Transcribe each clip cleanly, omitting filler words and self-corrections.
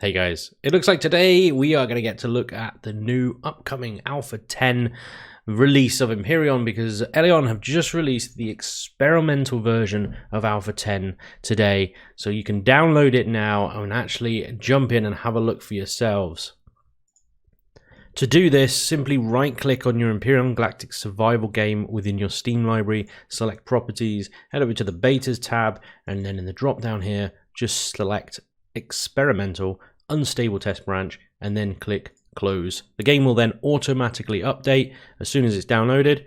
Hey guys, it looks like today we are going to get to look at the new upcoming Alpha 10 release of Empyrion, because Empyrion have just released the experimental version of Alpha 10 today, so you can download it now and actually jump in and have a look for yourselves. To do this, simply right-click on your Empyrion Galactic Survival game within your Steam library, select Properties, head over to the Betas tab, and then in the drop-down here, just select Experimental Unstable Test Branch, and then click Close. The game will then automatically update as soon as it's downloaded.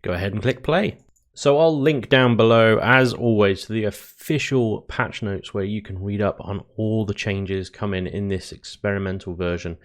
Go ahead and click Play. So I'll link down below, as always, to the official patch notes where you can read up on all the changes coming in this experimental version.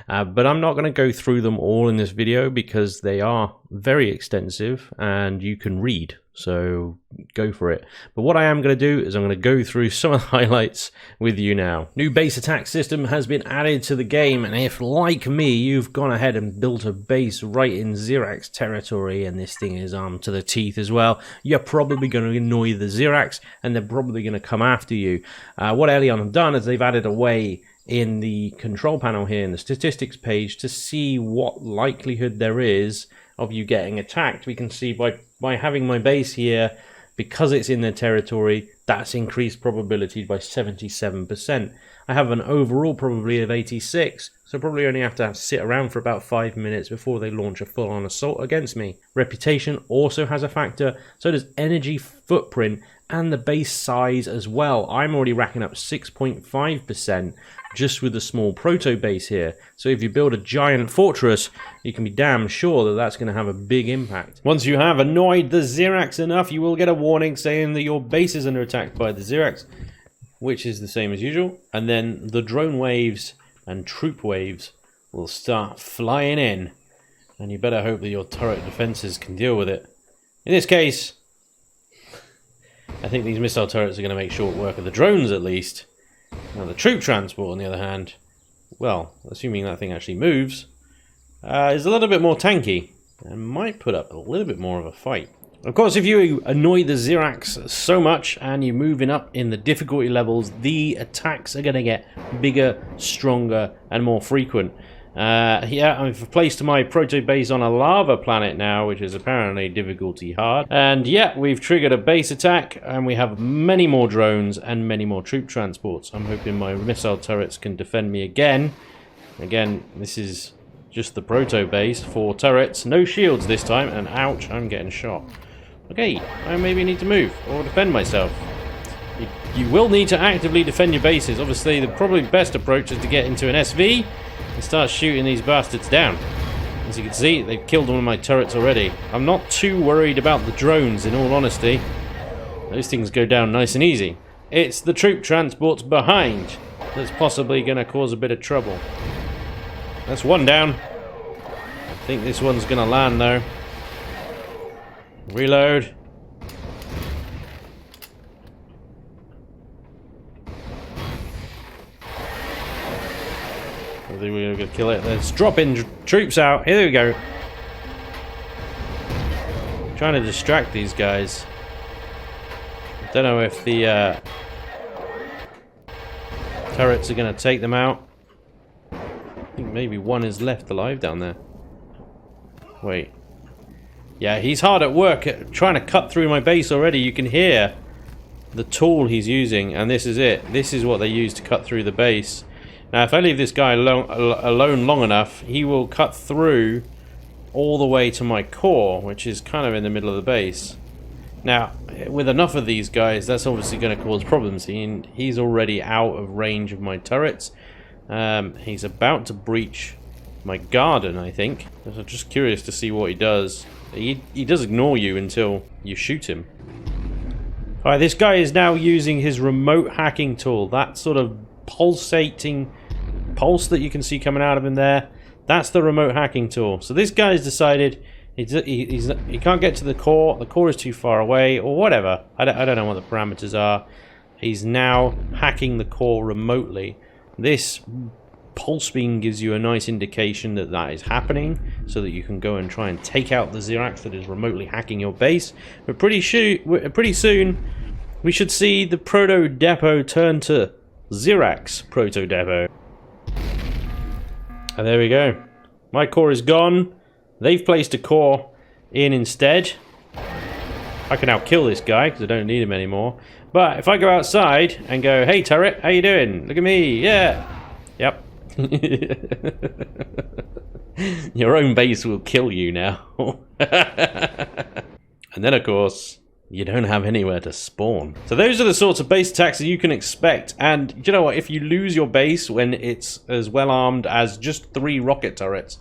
But I'm not going to go through them all in this video because they are very extensive and you can read. So go for it. But what I am going to do is I'm going to go through some of the highlights with you now. New base attack system has been added to the game, and if, like me, you've gone ahead and built a base right in Xerax territory, and this thing is armed to the teeth as well, you're probably going to annoy the Xerax, and they're probably going to come after you. What Empyrion have done is they've added a way in the control panel here in the statistics page to see what likelihood there is of you getting attacked. We can see by having my base here, because it's in their territory, that's increased probability by 77%. I have an overall probability of 86, so probably only have to sit around for about 5 minutes before they launch a full-on assault against me. Reputation also has a factor, so does energy footprint and the base size as well. I'm already racking up 6.5% just with a small proto base here. So if you build a giant fortress, you can be damn sure that that's going to have a big impact. Once you have annoyed the Xerax enough, you will get a warning saying that your base is under attack by the Xerax, which is the same as usual. And then the drone waves and troop waves will start flying in, and you better hope that your turret defenses can deal with it. In this case, I think these missile turrets are going to make short work of the drones at least. Now the troop transport, on the other hand, well, assuming that thing actually moves, is a little bit more tanky and might put up a little bit more of a fight. Of course, if you annoy the Xerax so much and you're moving up in the difficulty levels, the attacks are going to get bigger, stronger, and more frequent. Yeah, I've placed my proto base on a lava planet now, which is apparently difficulty hard. And yeah, we've triggered a base attack, and we have many more drones and many more troop transports. I'm hoping my missile turrets can defend me again. Again, this is just the proto base, 4 turrets, no shields this time, and ouch, I'm getting shot. Okay, I maybe need to move or defend myself. You will need to actively defend your bases. Obviously, the probably best approach is to get into an SV and start shooting these bastards down. As you can see, they've killed one of my turrets already. I'm not too worried about the drones, in all honesty. Those things go down nice and easy. It's the troop transports behind that's possibly going to cause a bit of trouble. That's one down. I think this one's going to land, though. Reload. I think we're going to kill it. Let's drop in troops out. Here we go. I'm trying to distract these guys. I don't know if the turrets are going to take them out. I think maybe one is left alive down there. Wait. Yeah, he's hard at work at trying to cut through my base already. You can hear the tool he's using, and this is it. This is what they use to cut through the base. Now, if I leave this guy alone long enough, he will cut through all the way to my core, which is kind of in the middle of the base. Now, with enough of these guys, that's obviously going to cause problems. He's already out of range of my turrets. He's about to breach my garden, I think. I'm just curious to see what he does. He does ignore you until you shoot him. Alright, this guy is now using his remote hacking tool. That sort of pulsating pulse that you can see coming out of him there, that's the remote hacking tool. So this guy's decided he can't get to the core is too far away, or whatever. I don't know what the parameters are. He's now hacking the core remotely. This pulse beam gives you a nice indication that that is happening, so that you can go and try and take out the Xerax that is remotely hacking your base. But pretty soon we should see the proto depot turn to Xerax Proto Devo. And there we go. My core is gone. They've placed a core in instead. I can now kill this guy because I don't need him anymore. But if I go outside and go, hey turret, how you doing? Look at me, yeah. Yep. Your own base will kill you now. And then of course, you don't have anywhere to spawn. So those are the sorts of base attacks that you can expect. And you know what, if you lose your base when it's as well armed as just 3 rocket turrets,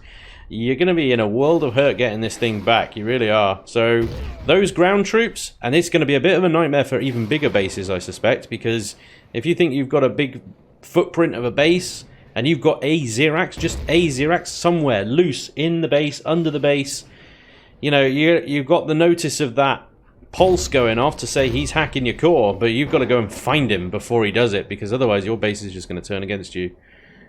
you're going to be in a world of hurt getting this thing back. You really are. So those ground troops, and it's going to be a bit of a nightmare for even bigger bases, I suspect, because if you think you've got a big footprint of a base and you've got a Xerax, just a Xerax somewhere loose in the base, under the base, you know, you've got the notice of that pulse going off to say he's hacking your core, but you've got to go and find him before he does it, because otherwise your base is just going to turn against you.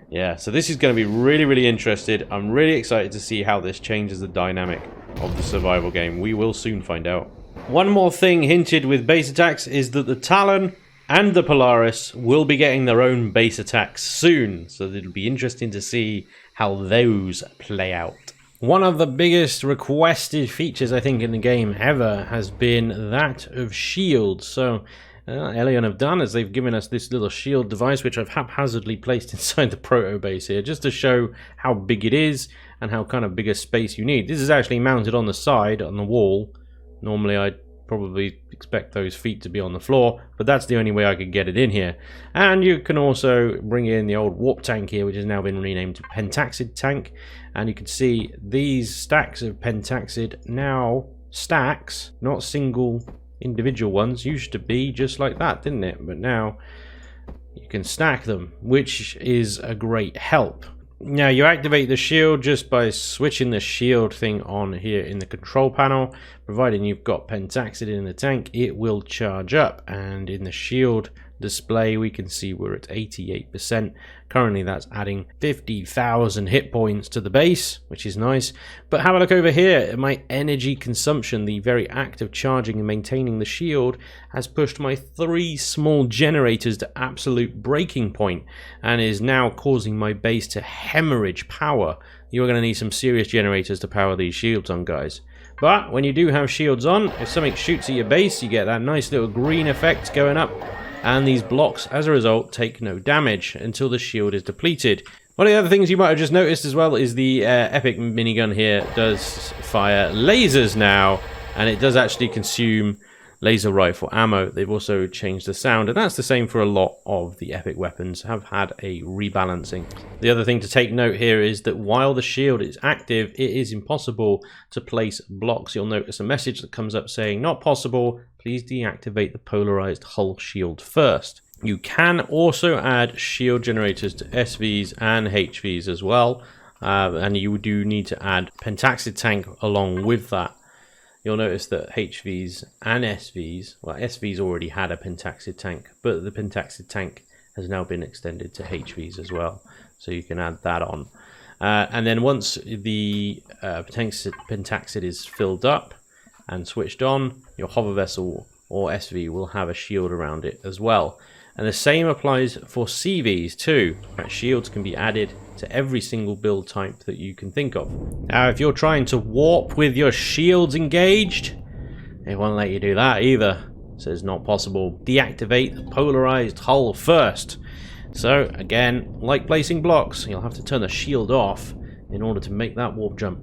Yeah, so this is going to be really, really interesting. I'm really excited to see how this changes the dynamic of the survival game. We will soon find out. One more thing hinted with base attacks is that the Talon and the Polaris will be getting their own base attacks soon, so it'll be interesting to see how those play out. One of the biggest requested features, I think, in the game ever has been that of shields. So, Empyrion have done is they've given us this little shield device, which I've haphazardly placed inside the proto base here, just to show how big it is and how kind of big a space you need. This is actually mounted on the side, on the wall. Normally, I'd probably expect those feet to be on the floor, but that's the only way I could get it in here. And you can also bring in the old warp tank here, which has now been renamed to Pentaxid tank, and you can see these stacks of Pentaxid now stacks, not single individual ones. Used to be just like that, didn't it? But now you can stack them, which is a great help. Now you activate the shield just by switching the shield thing on here in the control panel. Providing you've got Pentaxid in the tank, it will charge up, and in the shield display we can see we're at 88%. Currently that's adding 50,000 hit points to the base, which is nice. But have a look over here at my energy consumption. The very act of charging and maintaining the shield has pushed my 3 small generators to absolute breaking point and is now causing my base to hemorrhage power. You're going to need some serious generators to power these shields on, guys. But when you do have shields on, if something shoots at your base, you get that nice little green effect going up, and these blocks, as a result, take no damage until the shield is depleted. One of the other things you might have just noticed as well is the epic minigun here does fire lasers now, and it does actually consume laser rifle ammo. They've also changed the sound, and that's the same for a lot of the epic weapons, have had a rebalancing. The other thing to take note here is that while the shield is active, it is impossible to place blocks. You'll notice a message that comes up saying, not possible, please deactivate the polarized hull shield first. You can also add shield generators to SVs and HVs as well, and you do need to add Pentaxid tank along with that. You'll notice that HVs and SVs, well, SVs already had a Pentaxid tank, but the Pentaxid tank has now been extended to HVs as well, so you can add that on. And then once the Pentaxid is filled up and switched on, your hover vessel or SV will have a shield around it as well. And the same applies for CVs too. Shields can be added to every single build type that you can think of. Now, if you're trying to warp with your shields engaged, it won't let you do that either. It says not possible. Deactivate the polarized hull first. So again, like placing blocks, you'll have to turn the shield off in order to make that warp jump.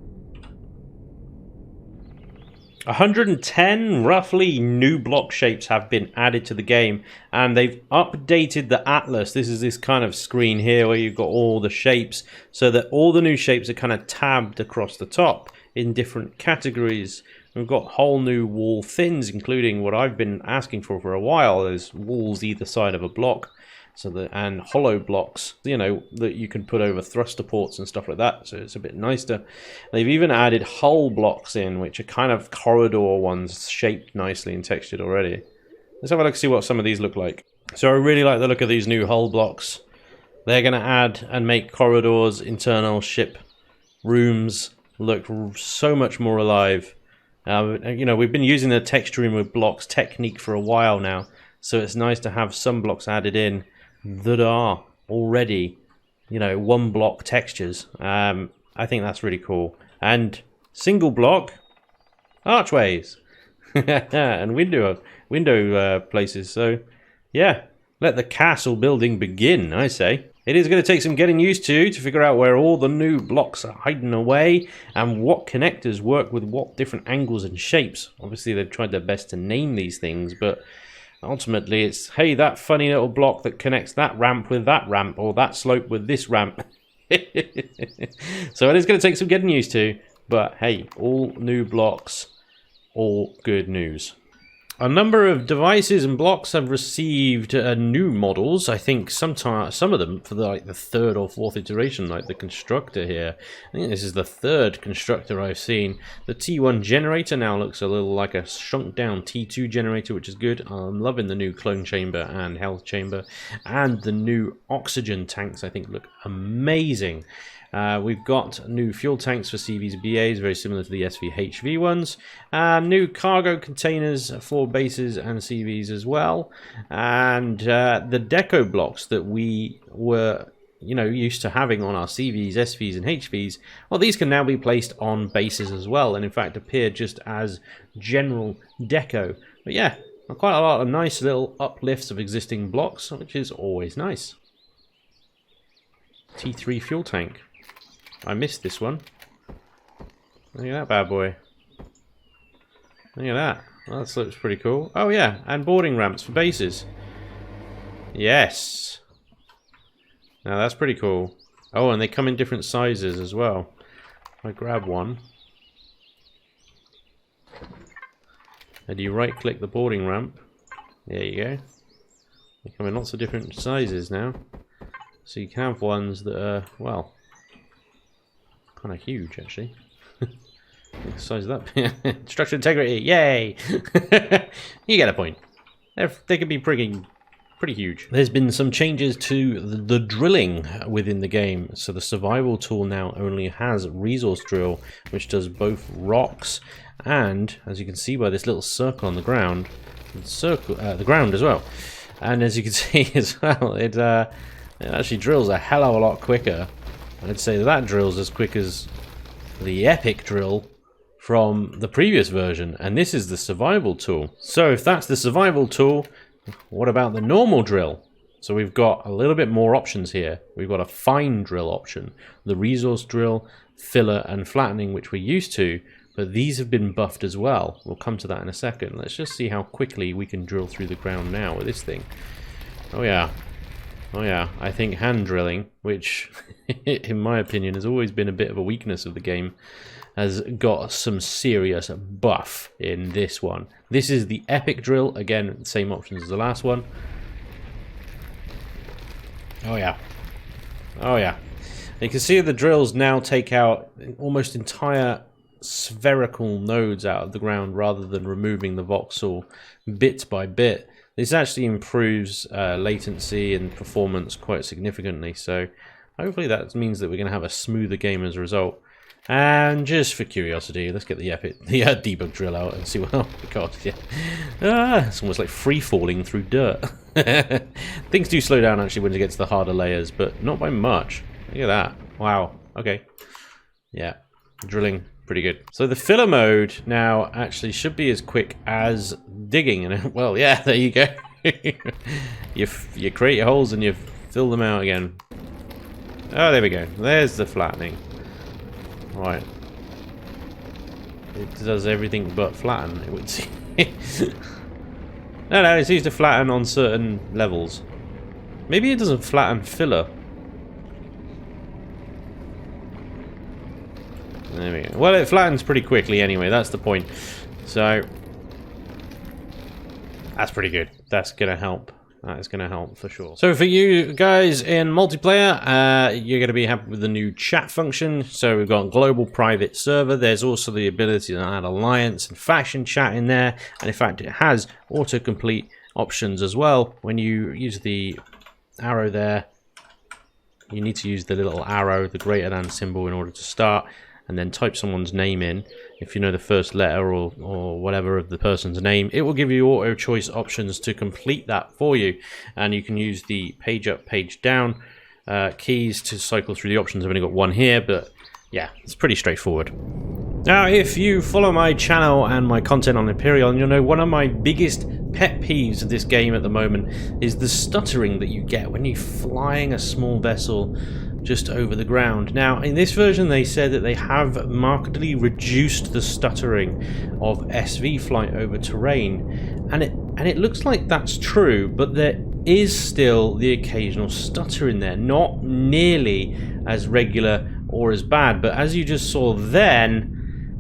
110 roughly new block shapes have been added to the game, and they've updated the atlas. This is this kind of screen here where you've got all the shapes, so that all the new shapes are kind of tabbed across the top in different categories. We've got whole new wall thins, including what I've been asking for a while. There's walls either side of a block, and hollow blocks, you know, that you can put over thruster ports and stuff like that, so it's a bit nicer. They've even added hull blocks in, which are kind of corridor ones, shaped nicely and textured already. Let's have a look and see what some of these look like. So I really like the look of these new hull blocks. They're going to add and make corridors, internal ship rooms look so much more alive. You know, we've been using the texturing with blocks technique for a while now, so it's nice to have some blocks added in that are already, you know, one block textures. I think that's really cool. And single block archways and window places. So yeah, let the castle building begin, I say. It is going to take some getting used to figure out where all the new blocks are hiding away and what connectors work with what different angles and shapes. Obviously, they've tried their best to name these things, but ultimately it's, hey, that funny little block that connects that ramp with that ramp, or that slope with this ramp. So it is going to take some getting used to, but hey, all new blocks, all good news. A number of devices and blocks have received new models. I think some of them for the third or fourth iteration, like the constructor here. I think this is the third constructor I've seen. The T1 generator now looks a little like a shrunk down T2 generator, which is good. I'm loving the new clone chamber and health chamber, and the new oxygen tanks I think look amazing. We've got new fuel tanks for CVs and BAs, very similar to the SVHV ones. New cargo containers for bases and CVs as well. And the deco blocks that we were, you know, used to having on our CVs, SVs, and HVs, well, these can now be placed on bases as well, and in fact appear just as general deco. But yeah, quite a lot of nice little uplifts of existing blocks, which is always nice. T3 fuel tank. I missed this one. Look at that bad boy. Look at that. Well, that looks pretty cool. Oh yeah, and boarding ramps for bases. Yes. Now that's pretty cool. Oh, and they come in different sizes as well. If I grab one. And you right click the boarding ramp. There you go. They come in lots of different sizes now. So you can have ones that are, well, kind of huge actually. Size that. Structural integrity, yay! You get a point. They can be pretty huge. There's been some changes to the drilling within the game. So the survival tool now only has resource drill, which does both rocks and, as you can see by this little circle on the ground, the ground as well. And as you can see as well, it actually drills a hell of a lot quicker. I'd say that drills as quick as the epic drill from the previous version, and this is the survival tool. So if that's the survival tool, what about the normal drill? So we've got a little bit more options here. We've got a fine drill option, the resource drill, filler, and flattening, which we're used to, but these have been buffed as well. We'll come to that in a second. Let's just see how quickly we can drill through the ground now with this thing. Oh yeah. Oh yeah, I think hand drilling, which in my opinion has always been a bit of a weakness of the game, has got some serious buff in this one. This is the epic drill, again, same options as the last one. Oh yeah. Oh yeah. You can see the drills now take out almost entire spherical nodes out of the ground rather than removing the voxel bit by bit. This actually improves latency and performance quite significantly, so hopefully that means that we're going to have a smoother game as a result. And just for curiosity, let's get the debug drill out and see what. Oh god, yeah, it's almost like free falling through dirt. Things do slow down actually when it gets to the harder layers, but not by much. Look at that! Wow. Okay. Yeah, drilling. Pretty good. So the filler mode now actually should be as quick as digging, and well, yeah, there you go. you create your holes and you fill them out again. Oh, there we go. There's the flattening. Right. It does everything but flatten, it would seem. No, it seems to flatten on certain levels. Maybe it doesn't flatten filler. There we go. Well, it flattens pretty quickly anyway, that's the point. So, that's pretty good. That's going to help. That is going to help for sure. So for you guys in multiplayer, you're going to be happy with the new chat function. So we've got global private server. There's also the ability to add alliance and faction chat in there. And in fact, it has autocomplete options as well. When you use the arrow there, you need to use the little arrow, the greater than symbol, in order to start. and then type someone's name in, if you know the first letter or whatever of the person's name, it will give you auto choice options to complete that for you. And you can use the page up, page down keys to cycle through the options. I've only got one here, but yeah, it's pretty straightforward. Now, if you follow my channel and my content on Empyrion, you'll know one of my biggest pet peeves of this game at the moment is the stuttering that you get when you're flying a small vessel just over the ground. Now, in this version, they said that they have markedly reduced the stuttering of SV flight over terrain, and it looks like that's true, but there is still the occasional stutter in there, not nearly as regular or as bad, but as you just saw then,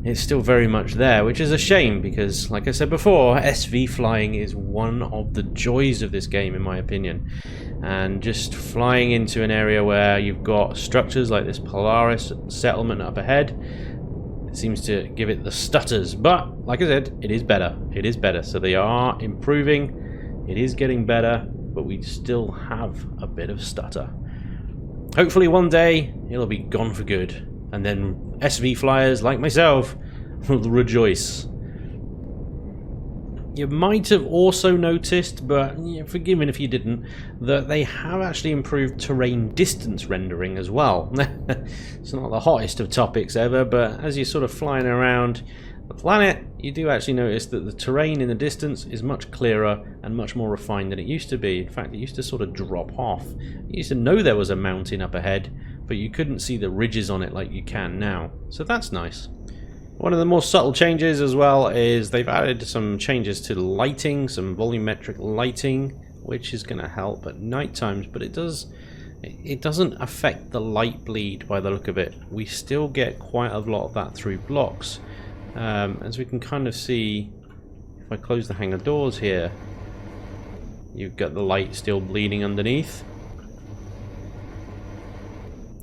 it's still very much there, which is a shame because, like I said before, SV flying is one of the joys of this game, in my opinion. And just flying into an area where you've got structures like this Polaris settlement up ahead, it seems to give it the stutters. But, like I said, it is better. It is better. So they are improving. It is getting better, but we still have a bit of stutter. Hopefully one day, it'll be gone for good. And then SV flyers like myself will rejoice. You might have also noticed, but forgive me if you didn't, that they have actually improved terrain distance rendering as well. It's not the hottest of topics ever, but as you're sort of flying around the planet, you do actually notice that the terrain in the distance is much clearer and much more refined than it used to be. In fact, it used to sort of drop off. You used to know there was a mountain up ahead, but you couldn't see the ridges on it like you can now. So that's nice. One of the more subtle changes as well is they've added some changes to lighting, some volumetric lighting, which is going to help at night times, but it doesn't affect the light bleed by the look of it. We still get quite a lot of that through blocks. As we can kind of see, if I close the hangar doors here, you've got the light still bleeding underneath.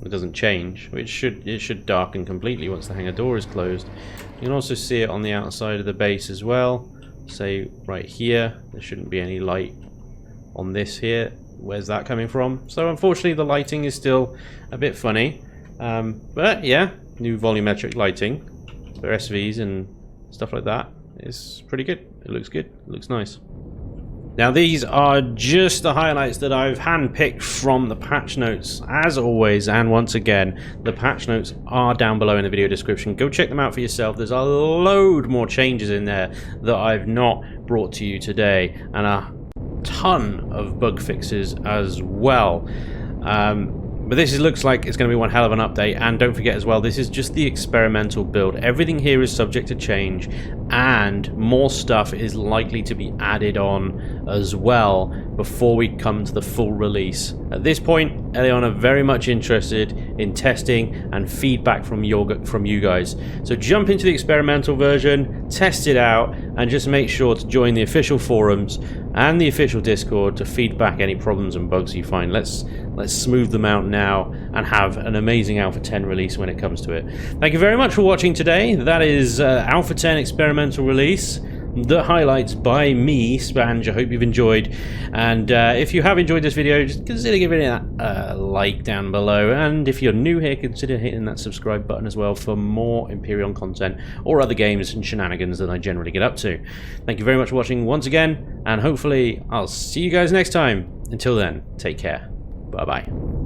It doesn't change. It should darken completely once the hangar door is closed. You can also see it on the outside of the base as well. Say right here, there shouldn't be any light on this here. Where's that coming from? So unfortunately the lighting is still a bit funny. But yeah, new volumetric lighting for SVs and stuff like that is pretty good. It looks good. It looks nice. Now these are just the highlights that I've handpicked from the patch notes, as always, and once again, the patch notes are down below in the video description. Go check them out for yourself. There's a load more changes in there that I've not brought to you today, and a ton of bug fixes as well. But this looks like it's going to be one hell of an update, and don't forget as well, this is just the experimental build. Everything here is subject to change, and more stuff is likely to be added on as well before we come to the full release. At this point, Eleon are very much interested in testing and feedback from you guys. So jump into the experimental version, test it out, and just make sure to join the official forums and the official Discord to feedback any problems and bugs you find. Let's smooth them out now and have an amazing Alpha 10 release when it comes to it. Thank you very much for watching today. That is Alpha 10 experimental release. The highlights by me, Spanj. I hope you've enjoyed, and if you have enjoyed this video, just consider giving it a like down below, and if you're new here, consider hitting that subscribe button as well for more Empyrion content or other games and shenanigans that I generally get up to. Thank you very much for watching once again, and hopefully I'll see you guys next time. Until then, take care. Bye bye.